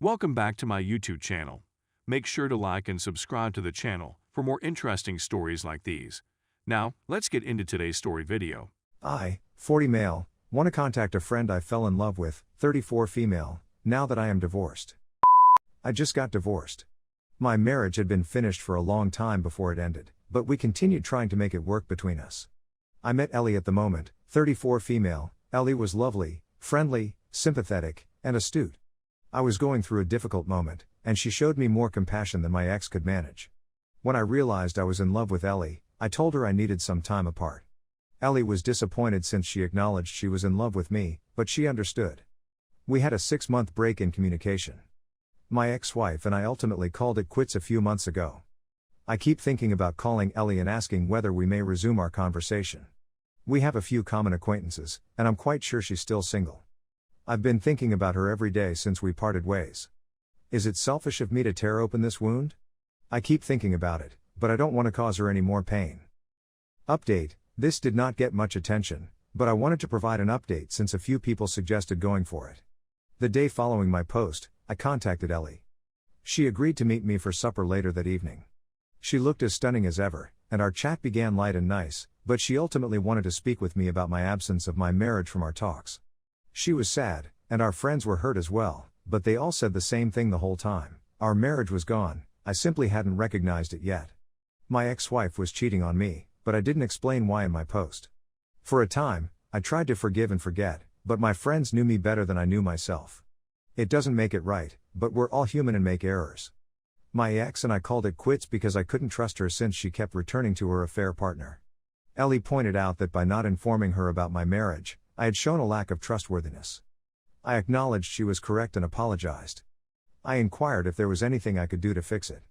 Welcome back to my YouTube channel. Make sure to like and subscribe to the channel for more interesting stories like these. Now, let's get into today's story video. I, 40 male, want to contact a friend I fell in love with, 34 female, now that I am divorced. I just got divorced. My marriage had been finished for a long time before it ended, but we continued trying to make it work between us. I met Ellie at the moment, 34 female. Ellie was lovely, friendly, sympathetic, and astute. I was going through a difficult moment, and she showed me more compassion than my ex could manage. When I realized I was in love with Ellie, I told her I needed some time apart. Ellie was disappointed since she acknowledged she was in love with me, but she understood. We had a 6-month break in communication. My ex-wife and I ultimately called it quits a few months ago. I keep thinking about calling Ellie and asking whether we may resume our conversation. We have a few common acquaintances, and I'm quite sure she's still single. I've been thinking about her every day since we parted ways. Is it selfish of me to tear open this wound? I keep thinking about it, but I don't want to cause her any more pain. Update: this did not get much attention, but I wanted to provide an update since a few people suggested going for it. The day following my post, I contacted Ellie. She agreed to meet me for supper later that evening. She looked as stunning as ever, and our chat began light and nice, but she ultimately wanted to speak with me about my absence of my marriage from our talks. She was sad, and our friends were hurt as well, but they all said the same thing the whole time: our marriage was gone, I simply hadn't recognized it yet. My ex-wife was cheating on me, but I didn't explain why in my post. For a time, I tried to forgive and forget, but my friends knew me better than I knew myself. It doesn't make it right, but we're all human and make errors. My ex and I called it quits because I couldn't trust her since she kept returning to her affair partner. Ellie pointed out that by not informing her about my marriage, I had shown a lack of trustworthiness. I acknowledged she was correct and apologized. I inquired if there was anything I could do to fix it.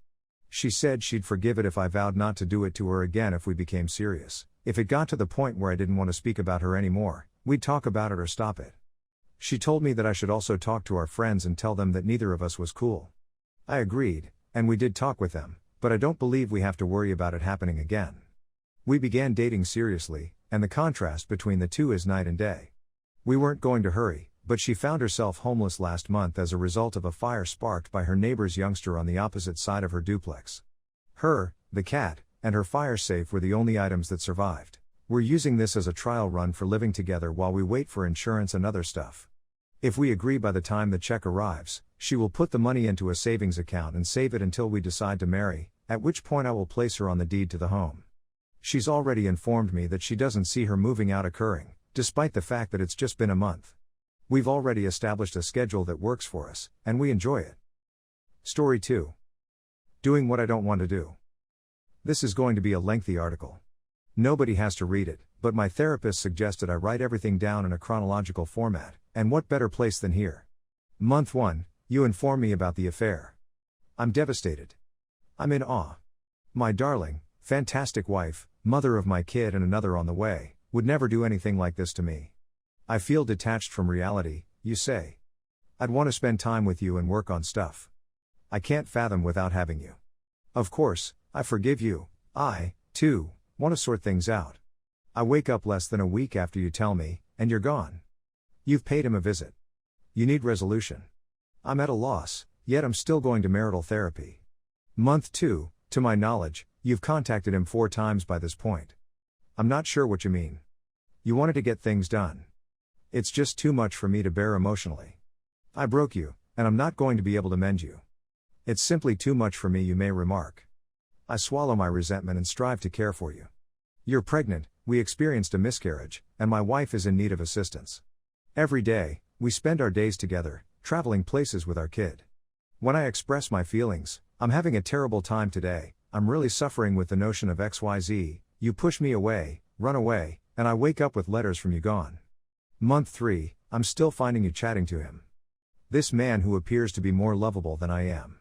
She said she'd forgive it if I vowed not to do it to her again if we became serious. If it got to the point where I didn't want to speak about her anymore, we'd talk about it or stop it. She told me that I should also talk to our friends and tell them that neither of us was cool. I agreed, and we did talk with them, but I don't believe we have to worry about it happening again. We began dating seriously, and the contrast between the two is night and day. We weren't going to hurry, but she found herself homeless last month as a result of a fire sparked by her neighbor's youngster on the opposite side of her duplex. Her, the cat, and her fire safe were the only items that survived. We're using this as a trial run for living together while we wait for insurance and other stuff. If we agree by the time the check arrives, she will put the money into a savings account and save it until we decide to marry, at which point I will place her on the deed to the home. She's already informed me that she doesn't see her moving out occurring, despite the fact that it's just been a month. We've already established a schedule that works for us, and we enjoy it. Story 2. Doing what I don't want to do. This is going to be a lengthy article. Nobody has to read it, but my therapist suggested I write everything down in a chronological format, and what better place than here? Month 1, you inform me about the affair. I'm devastated. I'm in awe. My darling, fantastic wife, mother of my kid and another on the way, would never do anything like this to me. I feel detached from reality, you say. I'd want to spend time with you and work on stuff. I can't fathom without having you. Of course, I forgive you. I, too, want to sort things out. I wake up less than a week after you tell me, and you're gone. You've paid him a visit. You need resolution. I'm at a loss, yet I'm still going to marital therapy. Month 2, to my knowledge, you've contacted him 4 times by this point. I'm not sure what you mean. You wanted to get things done. It's just too much for me to bear emotionally. I broke you, and I'm not going to be able to mend you. It's simply too much for me, you may remark. I swallow my resentment and strive to care for you. You're pregnant, we experienced a miscarriage, and my wife is in need of assistance. Every day, we spend our days together, traveling places with our kid. When I express my feelings, I'm having a terrible time today, I'm really suffering with the notion of XYZ, you push me away, run away, and I wake up with letters from you gone. Month 3, I'm still finding you chatting to him. This man who appears to be more lovable than I am.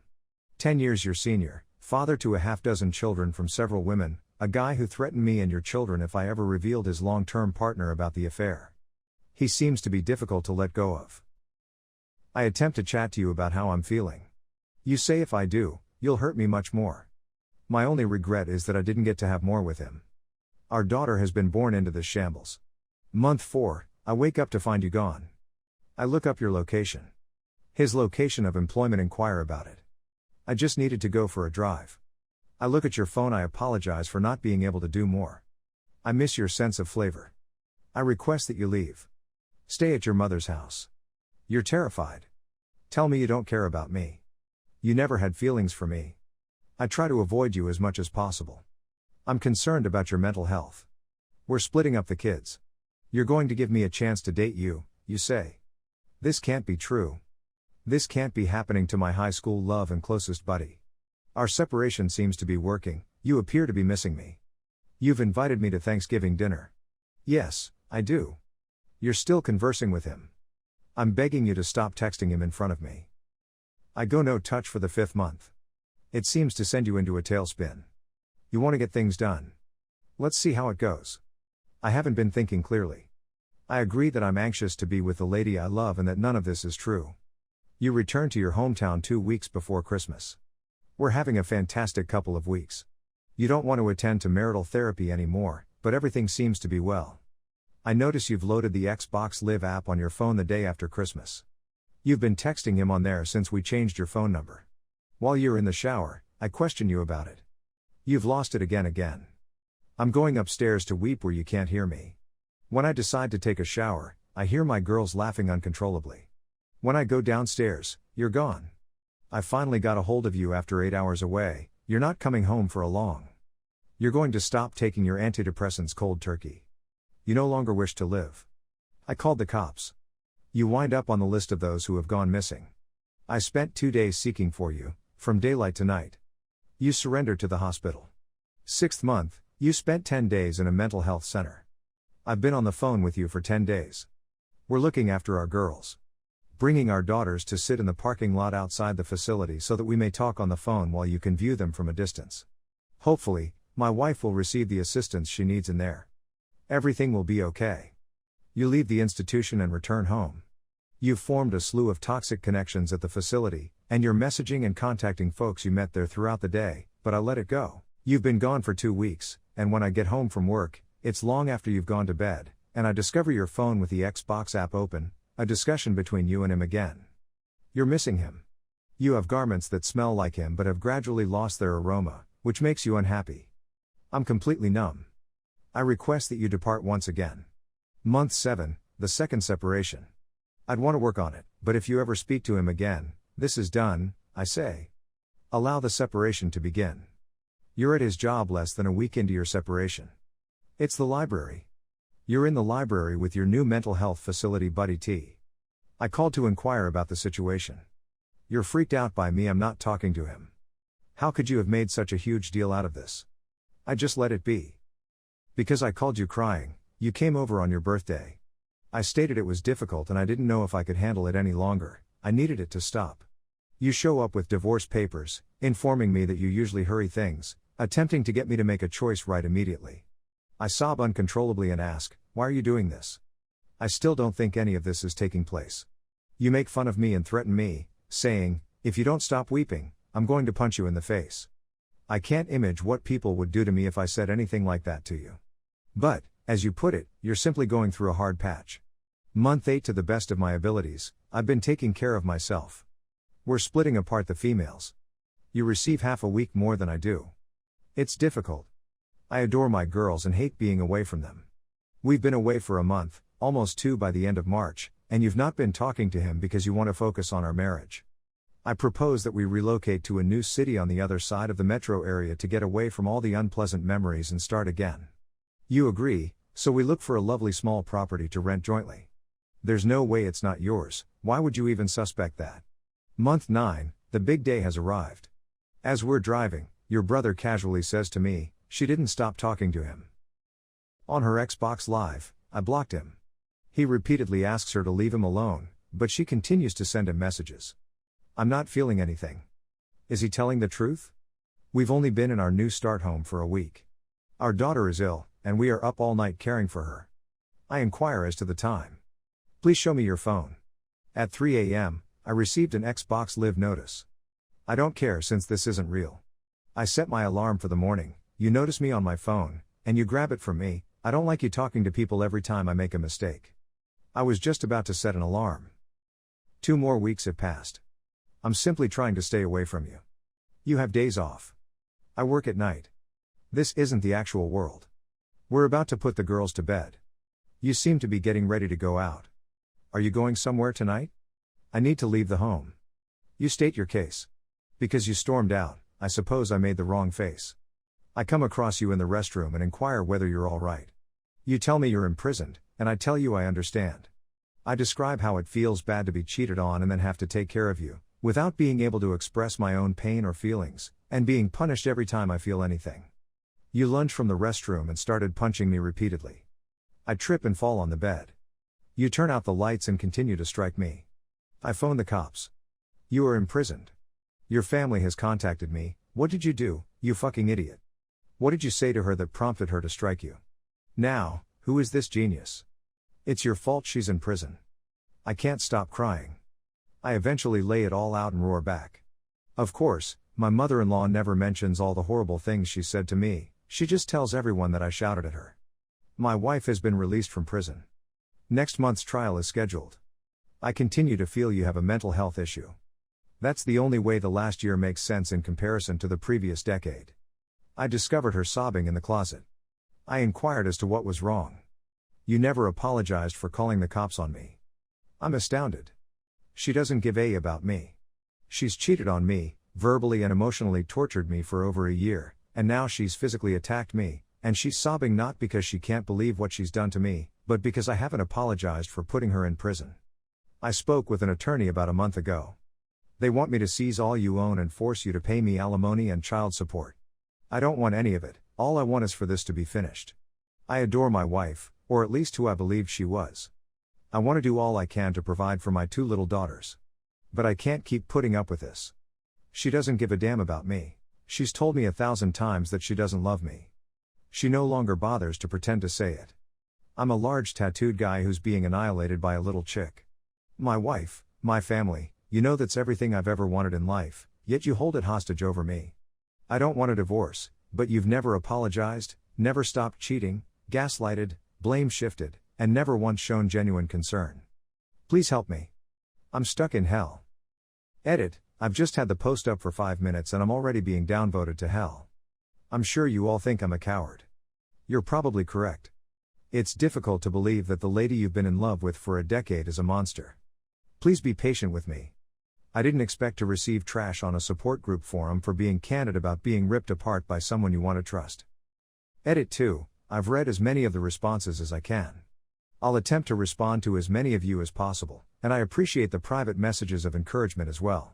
10 years your senior, father to a half-dozen children from several women, a guy who threatened me and your children if I ever revealed his long-term partner about the affair. He seems to be difficult to let go of. I attempt to chat to you about how I'm feeling. You say if I do, you'll hurt me much more. My only regret is that I didn't get to have more with him. Our daughter has been born into this shambles. Month 4, I wake up to find you gone. I look up your location. His location of employment, inquire about it. I just needed to go for a drive. I look at your phone, I apologize for not being able to do more. I miss your sense of flavor. I request that you leave. Stay at your mother's house. You're terrified. Tell me you don't care about me. You never had feelings for me. I try to avoid you as much as possible. I'm concerned about your mental health. We're splitting up the kids. You're going to give me a chance to date you, you say. This can't be true. This can't be happening to my high school love and closest buddy. Our separation seems to be working, you appear to be missing me. You've invited me to Thanksgiving dinner. Yes, I do. You're still conversing with him. I'm begging you to stop texting him in front of me. I go no touch for the 5th month. It seems to send you into a tailspin. You want to get things done. Let's see how it goes. I haven't been thinking clearly. I agree that I'm anxious to be with the lady I love and that none of this is true. You return to your hometown 2 weeks before Christmas. We're having a fantastic couple of weeks. You don't want to attend to marital therapy anymore, but everything seems to be well. I notice you've loaded the Xbox Live app on your phone the day after Christmas. You've been texting him on there since we changed your phone number. While you're in the shower, I question you about it. You've lost it again. I'm going upstairs to weep where you can't hear me. When I decide to take a shower, I hear my girls laughing uncontrollably. When I go downstairs, you're gone. I finally got a hold of you after 8 hours away, you're not coming home for a long. You're going to stop taking your antidepressants cold turkey. You no longer wish to live. I called the cops. You wind up on the list of those who have gone missing. I spent 2 days seeking for you, from daylight to night. You surrendered to the hospital. 6th month, you spent 10 days in a mental health center. I've been on the phone with you for 10 days. We're looking after our girls. Bringing our daughters to sit in the parking lot outside the facility so that we may talk on the phone while you can view them from a distance. Hopefully, my wife will receive the assistance she needs in there. Everything will be okay. You leave the institution and return home. You've formed a slew of toxic connections at the facility, and you're messaging and contacting folks you met there throughout the day, but I let it go. You've been gone for 2 weeks, and when I get home from work, it's long after you've gone to bed, and I discover your phone with the Xbox app open, a discussion between you and him again. You're missing him. You have garments that smell like him but have gradually lost their aroma, which makes you unhappy. I'm completely numb. I request that you depart once again. Month 7, the second separation. I'd want to work on it, but if you ever speak to him again, this is done, I say. Allow the separation to begin. You're at his job less than a week into your separation. It's the library. You're in the library with your new mental health facility buddy T. I called to inquire about the situation. You're freaked out by me, I'm not talking to him. How could you have made such a huge deal out of this? I just let it be. Because I called you crying, you came over on your birthday. I stated it was difficult and I didn't know if I could handle it any longer, I needed it to stop. You show up with divorce papers, informing me that you usually hurry things, attempting to get me to make a choice right immediately. I sob uncontrollably and ask, why are you doing this? I still don't think any of this is taking place. You make fun of me and threaten me, saying, if you don't stop weeping, I'm going to punch you in the face. I can't imagine what people would do to me if I said anything like that to you. But, as you put it, you're simply going through a hard patch. Month 8, to the best of my abilities, I've been taking care of myself. We're splitting apart the females. You receive half a week more than I do. It's difficult. I adore my girls and hate being away from them. We've been away for a month, almost 2 by the end of March, and you've not been talking to him because you want to focus on our marriage. I propose that we relocate to a new city on the other side of the metro area to get away from all the unpleasant memories and start again. You agree, so we look for a lovely small property to rent jointly. There's no way it's not yours, why would you even suspect that? Month 9, the big day has arrived. As we're driving, your brother casually says to me, she didn't stop talking to him. On her Xbox Live, I blocked him. He repeatedly asks her to leave him alone, but she continues to send him messages. I'm not feeling anything. Is he telling the truth? We've only been in our new start home for a week. Our daughter is ill, and we are up all night caring for her. I inquire as to the time. Please show me your phone. At 3 a.m., I received an Xbox Live notice. I don't care since this isn't real. I set my alarm for the morning, you notice me on my phone, and you grab it from me. I don't like you talking to people every time I make a mistake. I was just about to set an alarm. 2 more weeks have passed. I'm simply trying to stay away from you. You have days off. I work at night. This isn't the actual world. We're about to put the girls to bed. You seem to be getting ready to go out. Are you going somewhere tonight? I need to leave the home. You state your case. Because you stormed out, I suppose I made the wrong face. I come across you in the restroom and inquire whether you're all right. You tell me you're imprisoned, and I tell you I understand. I describe how it feels bad to be cheated on and then have to take care of you, without being able to express my own pain or feelings, and being punished every time I feel anything. You lunge from the restroom and started punching me repeatedly. I trip and fall on the bed. You turn out the lights and continue to strike me. I phone the cops. You are imprisoned. Your family has contacted me. What did you do, you fucking idiot? What did you say to her that prompted her to strike you? Now, who is this genius? It's your fault she's in prison. I can't stop crying. I eventually lay it all out and roar back. Of course, my mother-in-law never mentions all the horrible things she said to me, she just tells everyone that I shouted at her. My wife has been released from prison. Next month's trial is scheduled. I continue to feel you have a mental health issue. That's the only way the last year makes sense in comparison to the previous decade. I discovered her sobbing in the closet. I inquired as to what was wrong. You never apologized for calling the cops on me. I'm astounded. She doesn't give a about me. She's cheated on me, verbally and emotionally tortured me for over a year, and now she's physically attacked me, and she's sobbing not because she can't believe what she's done to me, but because I haven't apologized for putting her in prison. I spoke with an attorney about a month ago. They want me to seize all you own and force you to pay me alimony and child support. I don't want any of it, all I want is for this to be finished. I adore my wife, or at least who I believed she was. I want to do all I can to provide for my 2 little daughters. But I can't keep putting up with this. She doesn't give a damn about me. She's told me 1,000 times that she doesn't love me. She no longer bothers to pretend to say it. I'm a large tattooed guy who's being annihilated by a little chick. My wife, my family, you know that's everything I've ever wanted in life, yet you hold it hostage over me. I don't want a divorce, but you've never apologized, never stopped cheating, gaslighted, blame shifted, and never once shown genuine concern. Please help me. I'm stuck in hell. Edit, I've just had the post up for 5 minutes and I'm already being downvoted to hell. I'm sure you all think I'm a coward. You're probably correct. It's difficult to believe that the lady you've been in love with for a decade is a monster. Please be patient with me. I didn't expect to receive trash on a support group forum for being candid about being ripped apart by someone you want to trust. Edit 2, I've read as many of the responses as I can. I'll attempt to respond to as many of you as possible, and I appreciate the private messages of encouragement as well.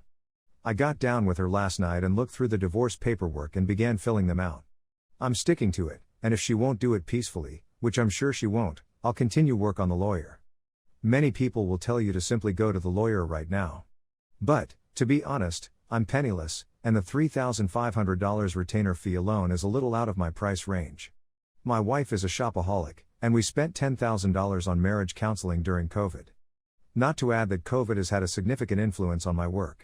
I got down with her last night and looked through the divorce paperwork and began filling them out. I'm sticking to it, and if she won't do it peacefully, which I'm sure she won't, I'll continue work on the lawyer. Many people will tell you to simply go to the lawyer right now. But, to be honest, I'm penniless, and the $3,500 retainer fee alone is a little out of my price range. My wife is a shopaholic, and we spent $10,000 on marriage counseling during COVID. Not to add that COVID has had a significant influence on my work.